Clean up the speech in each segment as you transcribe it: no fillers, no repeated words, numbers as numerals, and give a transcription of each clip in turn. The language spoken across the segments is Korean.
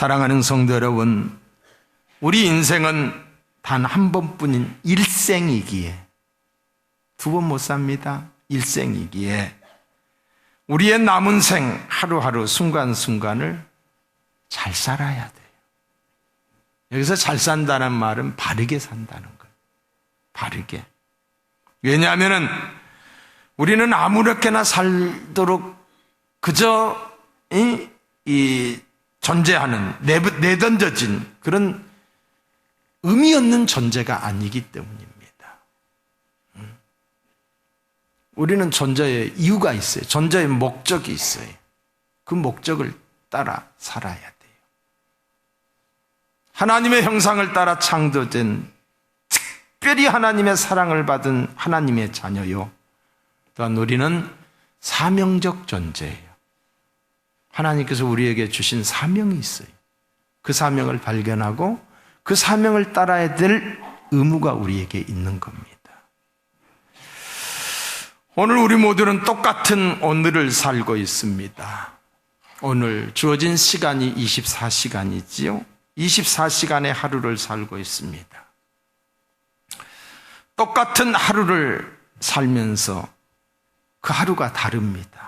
사랑하는 성도 여러분, 우리 인생은 단 한 번뿐인 일생이기에, 두 번 못 삽니다. 일생이기에 우리의 남은 생 하루하루 순간순간을 잘 살아야 돼요. 여기서 잘 산다는 말은 바르게 산다는 거예요. 바르게. 왜냐하면 우리는 아무렇게나 살도록 그저 존재하는, 내던져진 그런 의미 없는 존재가 아니기 때문입니다. 우리는 존재의 이유가 있어요. 존재의 목적이 있어요. 그 목적을 따라 살아야 돼요. 하나님의 형상을 따라 창조된, 특별히 하나님의 사랑을 받은 하나님의 자녀요. 또한 우리는 사명적 존재예요. 하나님께서 우리에게 주신 사명이 있어요. 그 사명을 발견하고 그 사명을 따라야 될 의무가 우리에게 있는 겁니다. 오늘 우리 모두는 똑같은 오늘을 살고 있습니다. 오늘 주어진 시간이 24시간이지요. 24시간의 하루를 살고 있습니다. 똑같은 하루를 살면서 그 하루가 다릅니다.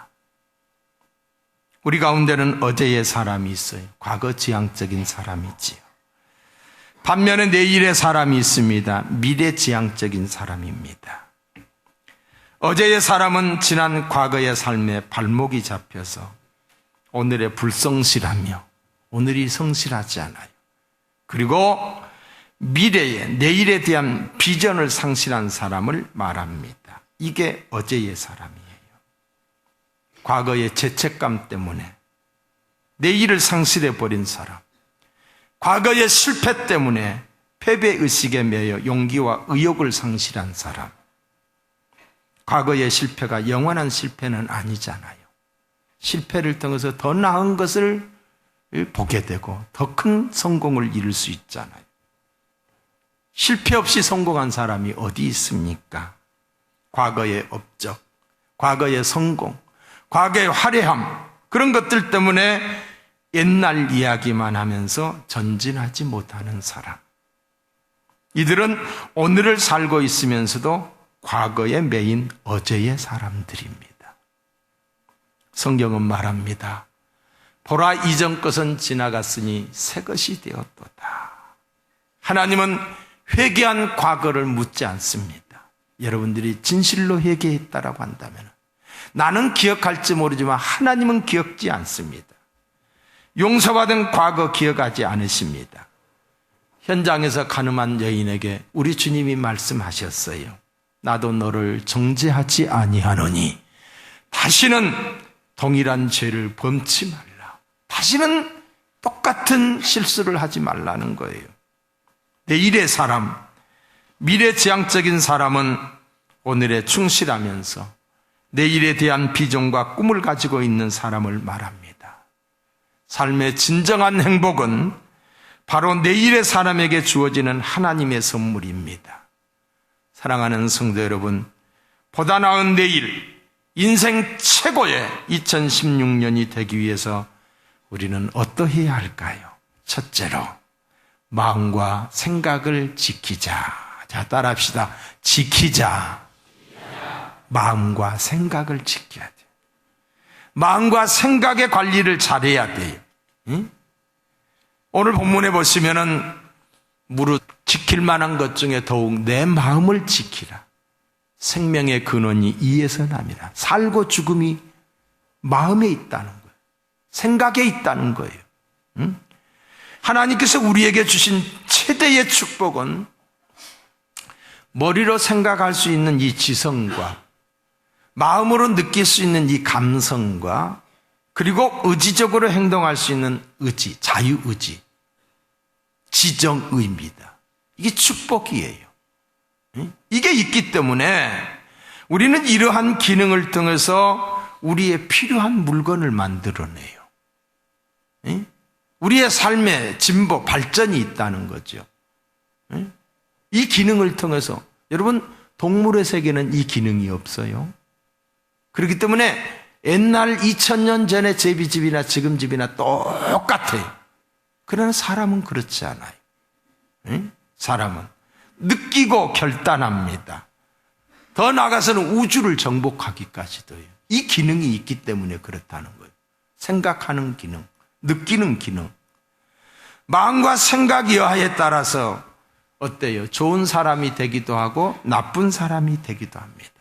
우리 가운데는 어제의 사람이 있어요. 과거 지향적인 사람이 있지요. 반면에 내일의 사람이 있습니다. 미래 지향적인 사람입니다. 어제의 사람은 지난 과거의 삶에 발목이 잡혀서 오늘에 불성실하며 오늘이 성실하지 않아요. 그리고 미래에, 내일에 대한 비전을 상실한 사람을 말합니다. 이게 어제의 사람이에요. 과거의 죄책감 때문에 내일을 상실해버린 사람, 과거의 실패 때문에 패배의식에 매여 용기와 의욕을 상실한 사람. 과거의 실패가 영원한 실패는 아니잖아요. 실패를 통해서 더 나은 것을 보게 되고 더 큰 성공을 이룰 수 있잖아요. 실패 없이 성공한 사람이 어디 있습니까? 과거의 업적, 과거의 성공, 과거의 화려함, 그런 것들 때문에 옛날 이야기만 하면서 전진하지 못하는 사람. 이들은 오늘을 살고 있으면서도 과거에 매인 어제의 사람들입니다. 성경은 말합니다. 보라, 이전 것은 지나갔으니 새 것이 되었도다. 하나님은 회개한 과거를 묻지 않습니다. 여러분들이 진실로 회개했다라고 한다면 나는 기억할지 모르지만 하나님은 기억지 않습니다. 용서받은 과거 기억하지 않으십니다. 현장에서 가늠한 여인에게 우리 주님이 말씀하셨어요. 나도 너를 정죄하지 아니하노니 다시는 동일한 죄를 범치 말라. 다시는 똑같은 실수를 하지 말라는 거예요. 내일의 사람, 미래지향적인 사람은 오늘에 충실하면서 내일에 대한 비전과 꿈을 가지고 있는 사람을 말합니다. 삶의 진정한 행복은 바로 내일의 사람에게 주어지는 하나님의 선물입니다. 사랑하는 성도 여러분, 보다 나은 내일, 인생 최고의 2016년이 되기 위해서 우리는 어떠해야 할까요? 첫째로 마음과 생각을 지키자. 자, 따라합시다. 지키자. 마음과 생각을 지켜야 돼요. 마음과 생각의 관리를 잘해야 돼요. 응? 오늘 본문에 보시면은 무릇 지킬 만한 것 중에 더욱 내 마음을 지키라. 생명의 근원이 이에서 납니다. 살고 죽음이 마음에 있다는 거예요. 생각에 있다는 거예요. 응? 하나님께서 우리에게 주신 최대의 축복은 머리로 생각할 수 있는 이 지성과 마음으로 느낄 수 있는 이 감성과 그리고 의지적으로 행동할 수 있는 의지, 자유의지, 지정의입니다. 이게 축복이에요. 이게 있기 때문에 우리는 이러한 기능을 통해서 우리의 필요한 물건을 만들어내요. 우리의 삶의 진보, 발전이 있다는 거죠. 이 기능을 통해서 여러분, 동물의 세계는 이 기능이 없어요. 그렇기 때문에 옛날 2000년 전의 제비집이나 지금 집이나 똑같아요. 그러나 사람은 그렇지 않아요. 응? 사람은 느끼고 결단합니다. 더 나아가서는 우주를 정복하기까지도요. 이 기능이 있기 때문에 그렇다는 거예요. 생각하는 기능, 느끼는 기능. 마음과 생각 여하에 따라서 어때요? 좋은 사람이 되기도 하고 나쁜 사람이 되기도 합니다.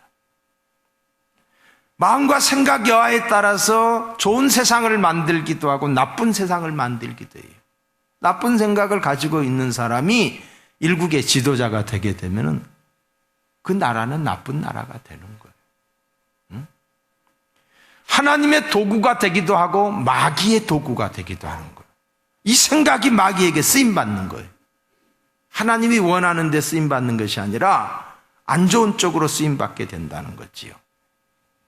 마음과 생각 여하에 따라서 좋은 세상을 만들기도 하고 나쁜 세상을 만들기도 해요. 나쁜 생각을 가지고 있는 사람이 일국의 지도자가 되게 되면 그 나라는 나쁜 나라가 되는 거예요. 응? 하나님의 도구가 되기도 하고 마귀의 도구가 되기도 하는 거예요. 이 생각이 마귀에게 쓰임받는 거예요. 하나님이 원하는 데 쓰임받는 것이 아니라 안 좋은 쪽으로 쓰임받게 된다는 거지요.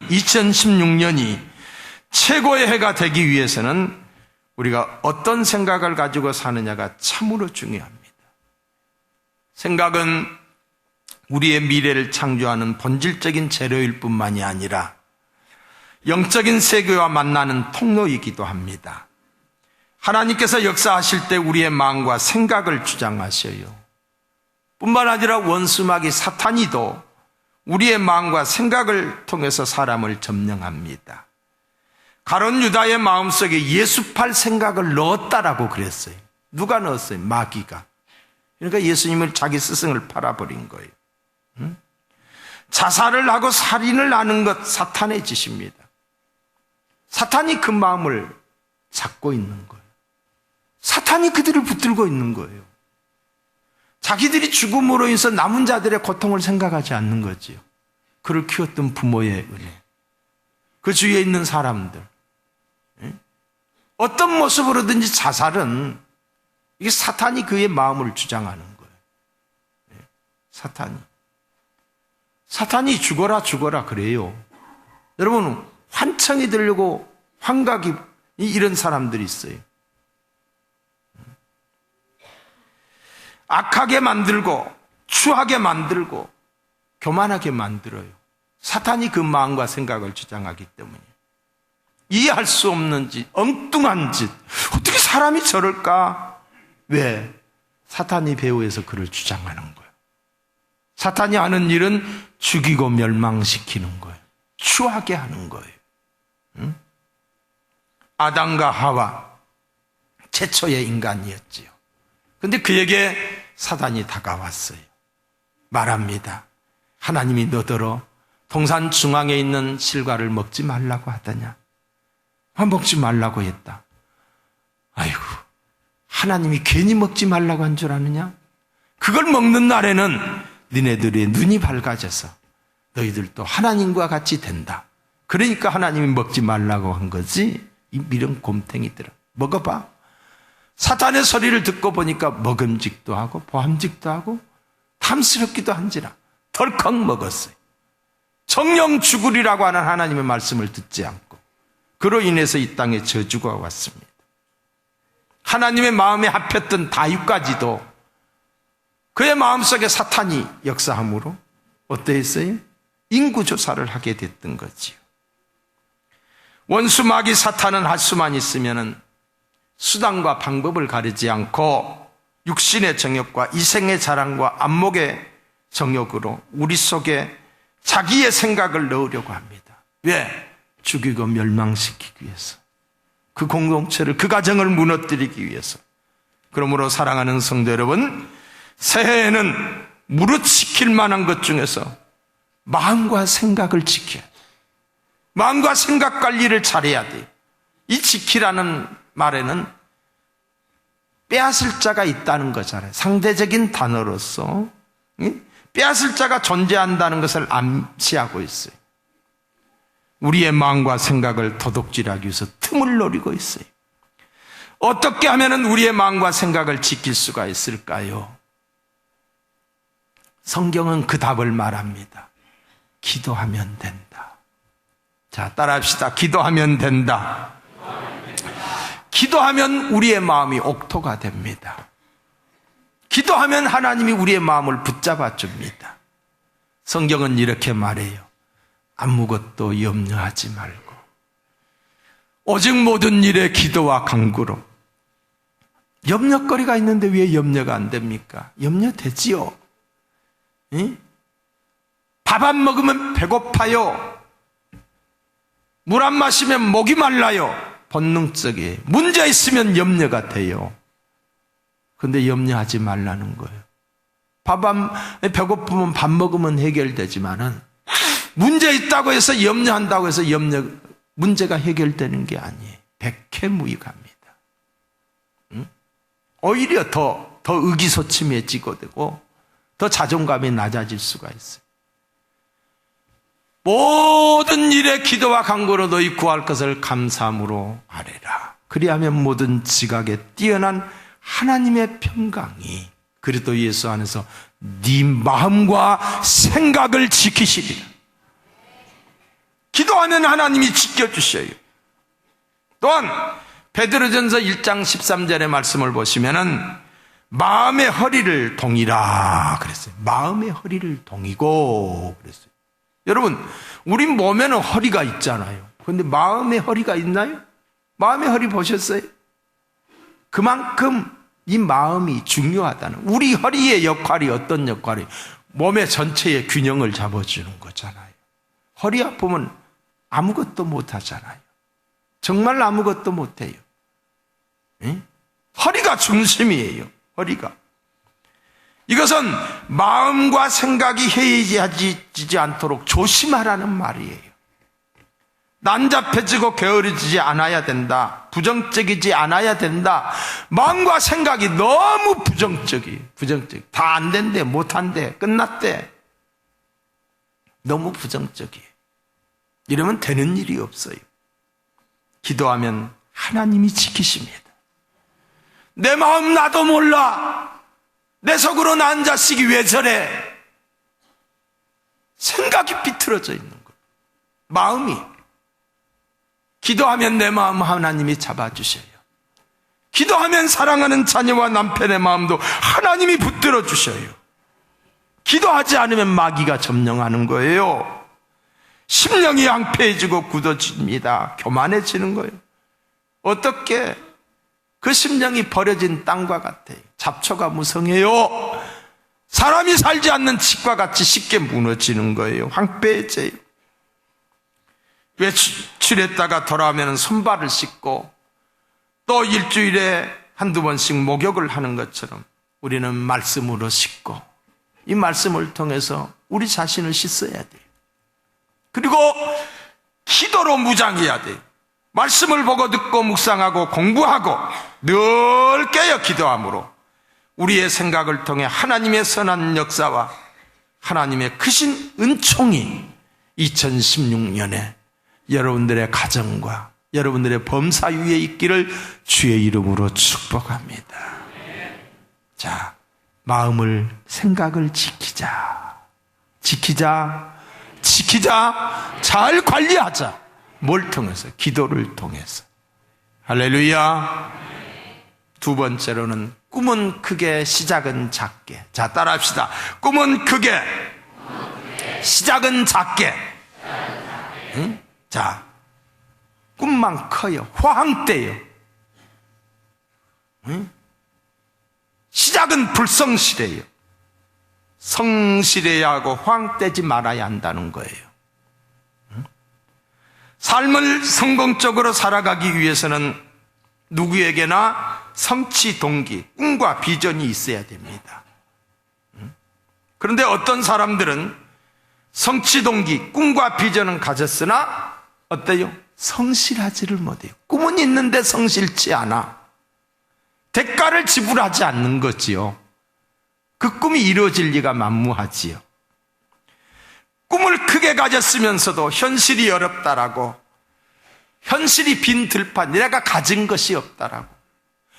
2016년이 최고의 해가 되기 위해서는 우리가 어떤 생각을 가지고 사느냐가 참으로 중요합니다. 생각은 우리의 미래를 창조하는 본질적인 재료일 뿐만이 아니라 영적인 세계와 만나는 통로이기도 합니다. 하나님께서 역사하실 때 우리의 마음과 생각을 주장하셔요. 뿐만 아니라 원수마귀 사탄이도 우리의 마음과 생각을 통해서 사람을 점령합니다. 가룟 유다의 마음속에 예수팔 생각을 넣었다라고 그랬어요. 누가 넣었어요? 마귀가. 그러니까 예수님을 자기 스승을 팔아버린 거예요. 자살을 하고 살인을 하는 것 사탄의 짓입니다. 사탄이 그 마음을 잡고 있는 거예요. 사탄이 그들을 붙들고 있는 거예요. 자기들이 죽음으로 인해서 남은 자들의 고통을 생각하지 않는 거지요. 그를 키웠던 부모의 은혜, 그 주위에 있는 사람들, 어떤 모습으로든지 자살은 이게 사탄이 그의 마음을 주장하는 거예요. 사탄이 죽어라 죽어라 그래요. 여러분, 환청이 들려고 환각이 이런 사람들이 있어요. 악하게 만들고 추하게 만들고 교만하게 만들어요. 사탄이 그 마음과 생각을 주장하기 때문에 이해할 수 없는 짓, 엉뚱한 짓. 어떻게 사람이 저럴까? 왜? 사탄이 배후에서 그를 주장하는 거예요. 사탄이 하는 일은 죽이고 멸망시키는 거예요. 추하게 하는 거예요. 응? 아담과 하와 최초의 인간이었지요. 그런데 그에게 사단이 다가왔어요. 말합니다. 하나님이 너더러 동산 중앙에 있는 실과를 먹지 말라고 하더냐? 먹지 말라고 했다. 아이고, 하나님이 괜히 먹지 말라고 한 줄 아느냐? 그걸 먹는 날에는 너네들의 눈이 밝아져서 너희들도 하나님과 같이 된다. 그러니까 하나님이 먹지 말라고 한 거지. 이 미련 곰탱이들아, 먹어봐. 사탄의 소리를 듣고 보니까 먹음직도 하고 보함직도 하고 탐스럽기도 한지라 덜컥 먹었어요. 정령 죽으리라고 하는 하나님의 말씀을 듣지 않고 그로 인해서 이 땅에 저주가 왔습니다. 하나님의 마음에 합했던 다윗까지도 그의 마음속에 사탄이 역사함으로 어떠했어요? 인구조사를 하게 됐던 거지요. 원수 마귀 사탄은 할 수만 있으면은 수단과 방법을 가리지 않고 육신의 정욕과 이생의 자랑과 안목의 정욕으로 우리 속에 자기의 생각을 넣으려고 합니다. 왜? 죽이고 멸망시키기 위해서. 그 공동체를, 그 가정을 무너뜨리기 위해서. 그러므로 사랑하는 성도 여러분, 새해에는 무릇 지킬 만한 것 중에서 마음과 생각을 지켜야 돼요. 마음과 생각 관리를 잘해야 돼요. 이 지키라는 말에는 빼앗을 자가 있다는 거잖아요. 상대적인 단어로서 빼앗을 자가 존재한다는 것을 암시하고 있어요. 우리의 마음과 생각을 도둑질하기 위해서 틈을 노리고 있어요. 어떻게 하면 우리의 마음과 생각을 지킬 수가 있을까요? 성경은 그 답을 말합니다. 기도하면 된다. 자, 따라합시다. 기도하면 된다. 기도하면 우리의 마음이 옥토가 됩니다. 기도하면 하나님이 우리의 마음을 붙잡아 줍니다. 성경은 이렇게 말해요. 아무것도 염려하지 말고 오직 모든 일에 기도와 간구로 염려거리가 있는데 왜 염려가 안 됩니까? 염려되지요. 밥 안 먹으면 배고파요. 물 안 마시면 목이 말라요. 본능적이에요. 문제 있으면 염려가 돼요. 근데 염려하지 말라는 거예요. 배고프면 밥 먹으면 해결되지만은 문제 있다고 해서 염려한다고 해서 문제가 해결되는 게 아니에요. 백해무익합니다. 오히려 더 의기소침해지고 되고 더 자존감이 낮아질 수가 있어요. 모든 일에 기도와 간구로 너희 구할 것을 감사함으로 아뢰라. 그리하면 모든 지각에 뛰어난 하나님의 평강이 그리스도 예수 안에서 네 마음과 생각을 지키시리라. 기도하면 하나님이 지켜주셔요. 또한 베드로전서 1장 13절의 말씀을 보시면은 마음의 허리를 동이라 그랬어요. 마음의 허리를 동이고 그랬어요. 여러분, 우리 몸에는 허리가 있잖아요. 그런데 마음의 허리가 있나요? 마음의 허리 보셨어요? 그만큼 이 마음이 중요하다는, 우리 허리의 역할이 어떤 역할이? 몸의 전체의 균형을 잡아주는 거잖아요. 허리 아프면 아무것도 못하잖아요. 정말 아무것도 못해요. 허리가 중심이에요. 허리가. 이것은 마음과 생각이 해이해지지 않도록 조심하라는 말이에요. 난잡해지고 게으르지 않아야 된다. 부정적이지 않아야 된다. 마음과 생각이 너무 부정적이에요. 다 안 된대, 못한대, 끝났대. 너무 부정적이에요. 이러면 되는 일이 없어요. 기도하면 하나님이 지키십니다. 내 마음 나도 몰라. 내 속으로 난 자식이 왜 저래? 생각이 비틀어져 있는 거예요. 마음이. 기도하면 내 마음 하나님이 잡아주셔요. 기도하면 사랑하는 자녀와 남편의 마음도 하나님이 붙들어 주셔요. 기도하지 않으면 마귀가 점령하는 거예요. 심령이 양폐해지고 굳어집니다. 교만해지는 거예요. 어떻게? 그 심령이 버려진 땅과 같아요. 잡초가 무성해요. 사람이 살지 않는 집과 같이 쉽게 무너지는 거예요. 황폐해져요. 외출했다가 돌아오면 손발을 씻고 또 일주일에 한두 번씩 목욕을 하는 것처럼 우리는 말씀으로 씻고 이 말씀을 통해서 우리 자신을 씻어야 돼요. 그리고 기도로 무장해야 돼요. 말씀을 보고 듣고 묵상하고 공부하고 늘 깨어 기도함으로 우리의 생각을 통해 하나님의 선한 역사와 하나님의 크신 은총이 2016년에 여러분들의 가정과 여러분들의 범사 위에 있기를 주의 이름으로 축복합니다. 자, 마음을, 생각을 지키자. 잘 관리하자. 뭘 통해서? 기도를 통해서. 할렐루야. 두 번째로는 꿈은 크게, 시작은 작게. 자, 따라합시다. 꿈은 크게, 시작은 작게. 응? 자, 꿈만 커요. 호황돼요. 응? 시작은 불성실해요. 성실해야 하고 호황되지 말아야 한다는 거예요. 삶을 성공적으로 살아가기 위해서는 누구에게나 성취 동기, 꿈과 비전이 있어야 됩니다. 그런데 어떤 사람들은 성취 동기, 꿈과 비전은 가졌으나 어때요? 성실하지를 못해요. 꿈은 있는데 성실치 않아. 대가를 지불하지 않는 거지요. 그 꿈이 이루어질 리가 만무하지요. 꿈을 크게 가졌으면서도 현실이 어렵다라고, 현실이 빈 들판, 내가 가진 것이 없다라고,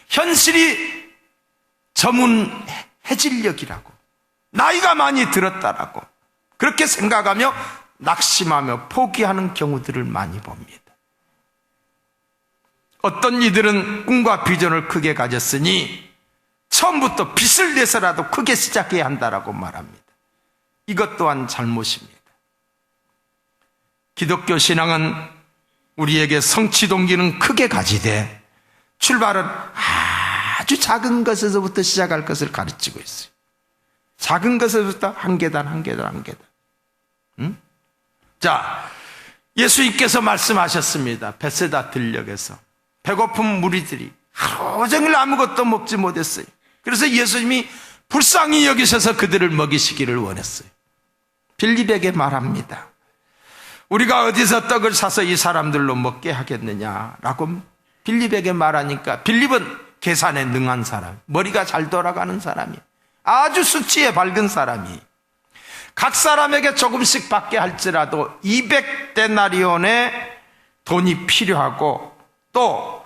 현실이 저문해질력이라고, 나이가 많이 들었다라고 그렇게 생각하며 낙심하며 포기하는 경우들을 많이 봅니다. 어떤 이들은 꿈과 비전을 크게 가졌으니 처음부터 빚을 내서라도 크게 시작해야 한다라고 말합니다. 이것 또한 잘못입니다. 기독교 신앙은 우리에게 성취 동기는 크게 가지되 출발은 아주 작은 것에서부터 시작할 것을 가르치고 있어요. 작은 것에서부터 한 계단, 한 계단, 한 계단. 응? 자, 예수님께서 말씀하셨습니다. 베세다 들녘에서 배고픈 무리들이 하루 종일 아무것도 먹지 못했어요. 그래서 예수님이 불쌍히 여기셔서 그들을 먹이시기를 원했어요. 빌립에게 말합니다. 우리가 어디서 떡을 사서 이 사람들로 먹게 하겠느냐라고 빌립에게 말하니까 빌립은 계산에 능한 사람, 머리가 잘 돌아가는 사람이, 아주 수치에 밝은 사람이 각 사람에게 조금씩 받게 할지라도 200데나리온의 돈이 필요하고 또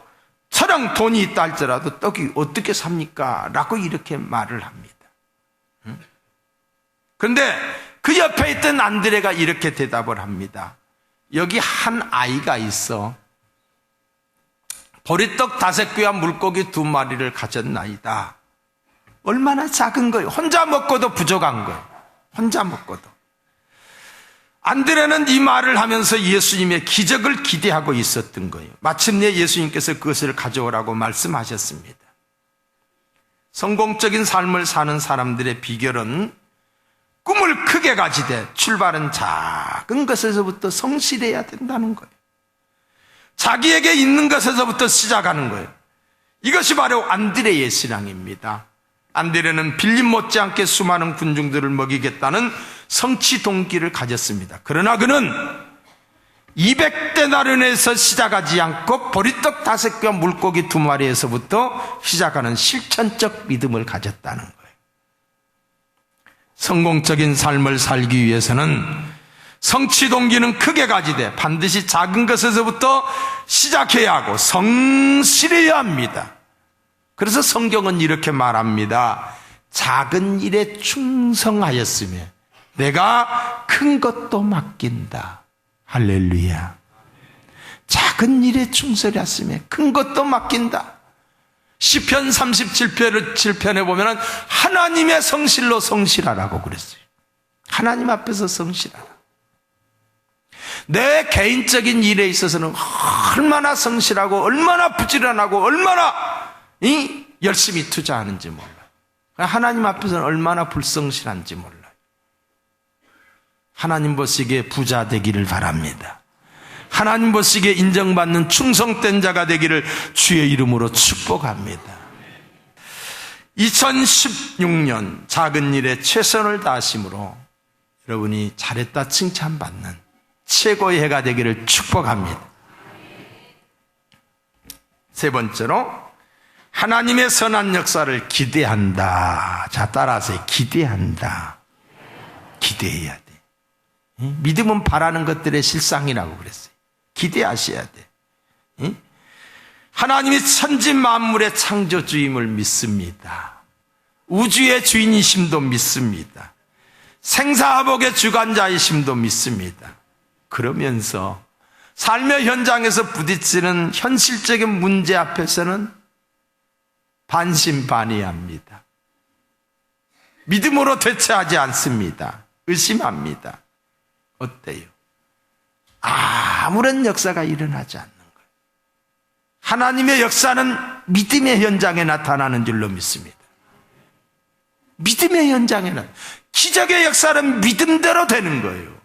처럼 돈이 있다 할지라도 떡이 어떻게 삽니까? 라고 이렇게 말을 합니다. 그런데 그 옆에 있던 안드레가 이렇게 대답을 합니다. 여기 한 아이가 있어. 보리떡 5개와 물고기 2마리를 가졌나이다. 얼마나 작은 거예요. 혼자 먹고도 부족한 거예요. 혼자 먹고도. 안드레는 이 말을 하면서 예수님의 기적을 기대하고 있었던 거예요. 마침내 예수님께서 그것을 가져오라고 말씀하셨습니다. 성공적인 삶을 사는 사람들의 비결은 꿈을 크게 가지되 출발은 작은 것에서부터 성실해야 된다는 거예요. 자기에게 있는 것에서부터 시작하는 거예요. 이것이 바로 안드레의 신앙입니다. 안드레는 빌립 못지않게 수많은 군중들을 먹이겠다는 성취 동기를 가졌습니다. 그러나 그는 200데나리온에서 시작하지 않고 보리떡 5개와 물고기 2마리에서부터 시작하는 실천적 믿음을 가졌다는 거예요. 성공적인 삶을 살기 위해서는 성취 동기는 크게 가지되 반드시 작은 것에서부터 시작해야 하고 성실해야 합니다. 그래서 성경은 이렇게 말합니다. 작은 일에 충성하였으며 내가 큰 것도 맡긴다. 할렐루야. 작은 일에 충성하였으며 큰 것도 맡긴다. 시편 37편에 보면 하나님의 성실로 성실하라고 그랬어요. 하나님 앞에서 성실하라. 내 개인적인 일에 있어서는 얼마나 성실하고 얼마나 부지런하고 얼마나 열심히 투자하는지 몰라요. 하나님 앞에서는 얼마나 불성실한지 몰라요. 하나님 보시기에 부자 되기를 바랍니다. 하나님 보시기에 인정받는 충성된 자가 되기를 주의 이름으로 축복합니다. 2016년 작은 일에 최선을 다하심으로 여러분이 잘했다 칭찬받는 최고의 해가 되기를 축복합니다. 세 번째로 하나님의 선한 역사를 기대한다. 자, 따라하세요. 기대한다. 기대해야 돼. 믿음은 바라는 것들의 실상이라고 그랬어요. 기대하셔야 돼. 하나님이 천지 만물의 창조주임을 믿습니다. 우주의 주인이심도 믿습니다. 생사화복의 주관자이심도 믿습니다. 그러면서 삶의 현장에서 부딪히는 현실적인 문제 앞에서는 반신반의합니다. 믿음으로 대처하지 않습니다. 의심합니다. 어때요? 아무런 역사가 일어나지 않는 거예요. 하나님의 역사는 믿음의 현장에 나타나는 줄로 믿습니다. 믿음의 현장에는 기적의 역사는 믿음대로 되는 거예요.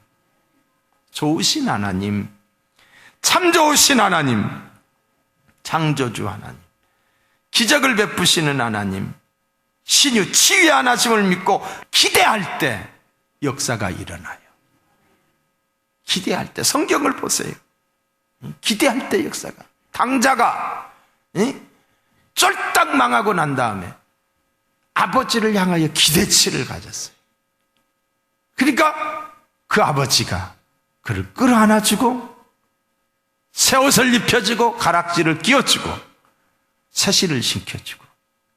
좋으신 하나님, 참 좋으신 하나님, 창조주 하나님, 기적을 베푸시는 하나님, 신유 치유하심을 믿고 기대할 때 역사가 일어나요. 기대할 때 성경을 보세요. 기대할 때 역사가. 강자가 쫄딱 망하고 난 다음에 아버지를 향하여 기대치를 가졌어요. 그러니까 그 아버지가 그를 끌어안아주고 새 옷을 입혀주고 가락지를 끼워주고 새실을 신겨주고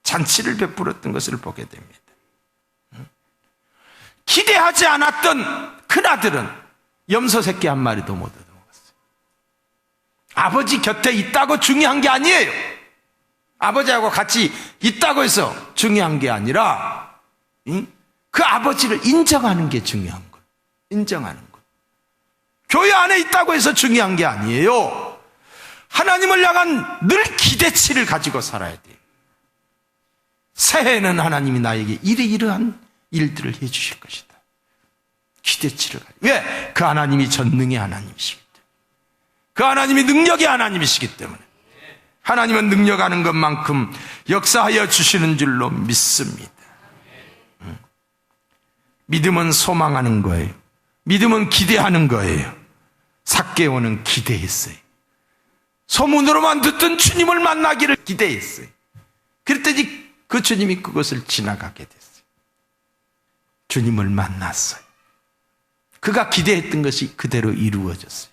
잔치를 베풀었던 것을 보게 됩니다. 기대하지 않았던 큰아들은 염소 새끼 한 마리도 못 얻어먹었어요. 아버지 곁에 있다고 중요한 게 아니에요. 아버지하고 같이 있다고 해서 중요한 게 아니라 그 아버지를 인정하는 게 중요한 거예요. 인정하는 거. 교회 안에 있다고 해서 중요한 게 아니에요. 하나님을 향한 늘 기대치를 가지고 살아야 돼요. 새해에는 하나님이 나에게 이러이러한 일들을 해주실 것이다. 기대치를 가지고. 왜? 그 하나님이 전능의 하나님이시기 때문에. 그 하나님이 능력의 하나님이시기 때문에. 하나님은 능력하는 것만큼 역사하여 주시는 줄로 믿습니다. 믿음은 소망하는 거예요. 믿음은 기대하는 거예요. 삭개오는 기대했어요. 소문으로만 듣던 주님을 만나기를 기대했어요. 그랬더니 그 주님이 그것을 지나가게 됐어요. 주님을 만났어요. 그가 기대했던 것이 그대로 이루어졌어요.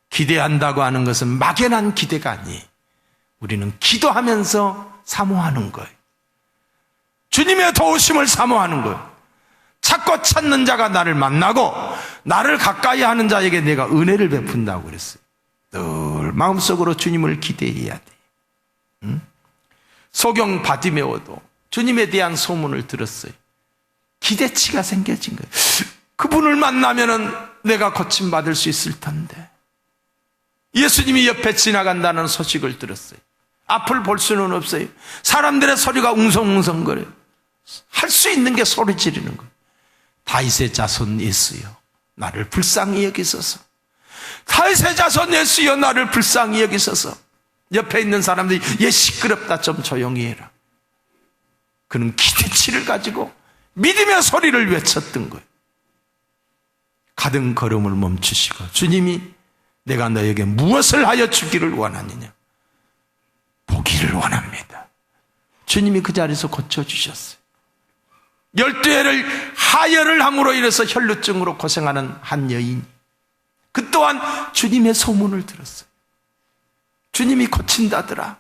기대한다고 하는 것은 막연한 기대가 아니에요. 우리는 기도하면서 사모하는 거예요. 주님의 도우심을 사모하는 거예요. 찾고 찾는 자가 나를 만나고 나를 가까이 하는 자에게 내가 은혜를 베푼다고 그랬어요. 늘 마음속으로 주님을 기대해야 돼요. 응? 소경 바디메오도 주님에 대한 소문을 들었어요. 기대치가 생겨진 거예요. 그분을 만나면은 내가 고침받을 수 있을 텐데. 예수님이 옆에 지나간다는 소식을 들었어요. 앞을 볼 수는 없어요. 사람들의 소리가 웅성웅성거려요. 할 수 있는 게 소리 지르는 거예요. 다윗의 자손 예수여 나를 불쌍히 여기소서. 다윗의 자손 예수여 나를 불쌍히 여기소서. 옆에 있는 사람들이 얘 시끄럽다 좀 조용히 해라. 그는 기대치를 가지고 믿음의 소리를 외쳤던 거예요. 가던 걸음을 멈추시고 주님이 내가 너에게 무엇을 하여 주기를 원하느냐. 보기를 원합니다. 주님이 그 자리에서 고쳐주셨어요. 12해를 하혈을 함으로 인해서 혈루증으로 고생하는 한 여인이 그 또한 주님의 소문을 들었어요. 주님이 고친다더라.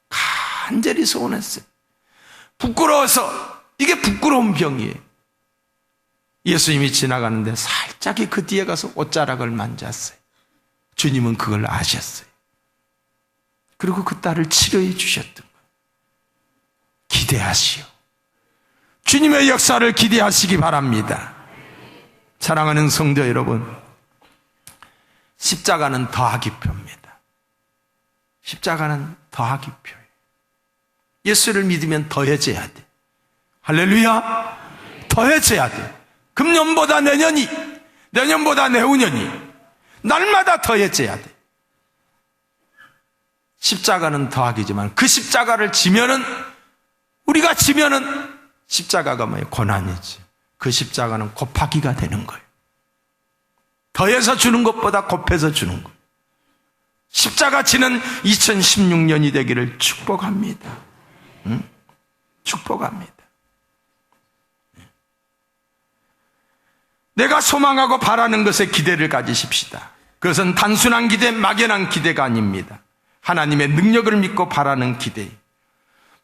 간절히 소원했어요. 부끄러워서, 이게 부끄러운 병이에요. 예수님이 지나가는데 살짝이 그 뒤에 가서 옷자락을 만졌어요. 주님은 그걸 아셨어요. 그리고 그 딸을 치료해 주셨던 거예요. 기대하시오. 주님의 역사를 기대하시기 바랍니다. 사랑하는 성도 여러분, 십자가는 더하기 표입니다. 십자가는 더하기 표예요. 예수를 믿으면 더해져야 돼. 할렐루야. 더해져야 돼. 금년보다 내년이, 내년보다 내후년이 날마다 더해져야 돼. 십자가는 더하기지만 그 십자가를 지면은, 우리가 지면은 십자가가 뭐예요? 고난이지. 그 십자가는 곱하기가 되는 거예요. 더해서 주는 것보다 곱해서 주는 거예요. 십자가 지는 2016년이 되기를 축복합니다. 응? 축복합니다. 내가 소망하고 바라는 것에 기대를 가지십시다. 그것은 단순한 기대, 막연한 기대가 아닙니다. 하나님의 능력을 믿고 바라는 기대.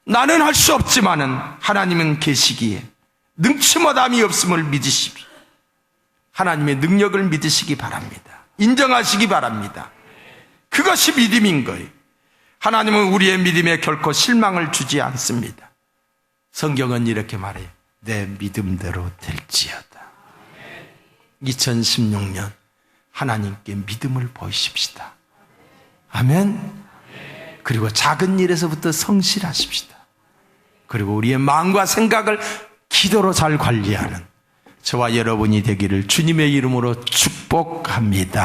나는 할 수 없지만은 하나님은 계시기에 능치못함이 없음을 믿으십시오. 하나님의 능력을 믿으시기 바랍니다. 인정하시기 바랍니다. 그것이 믿음인 거예요. 하나님은 우리의 믿음에 결코 실망을 주지 않습니다. 성경은 이렇게 말해요. 내 믿음대로 될지어다. 2016년 하나님께 믿음을 보이십시다. 아멘. 그리고 작은 일에서부터 성실하십시다. 그리고 우리의 마음과 생각을 기도로 잘 관리하는 저와 여러분이 되기를 주님의 이름으로 축복합니다.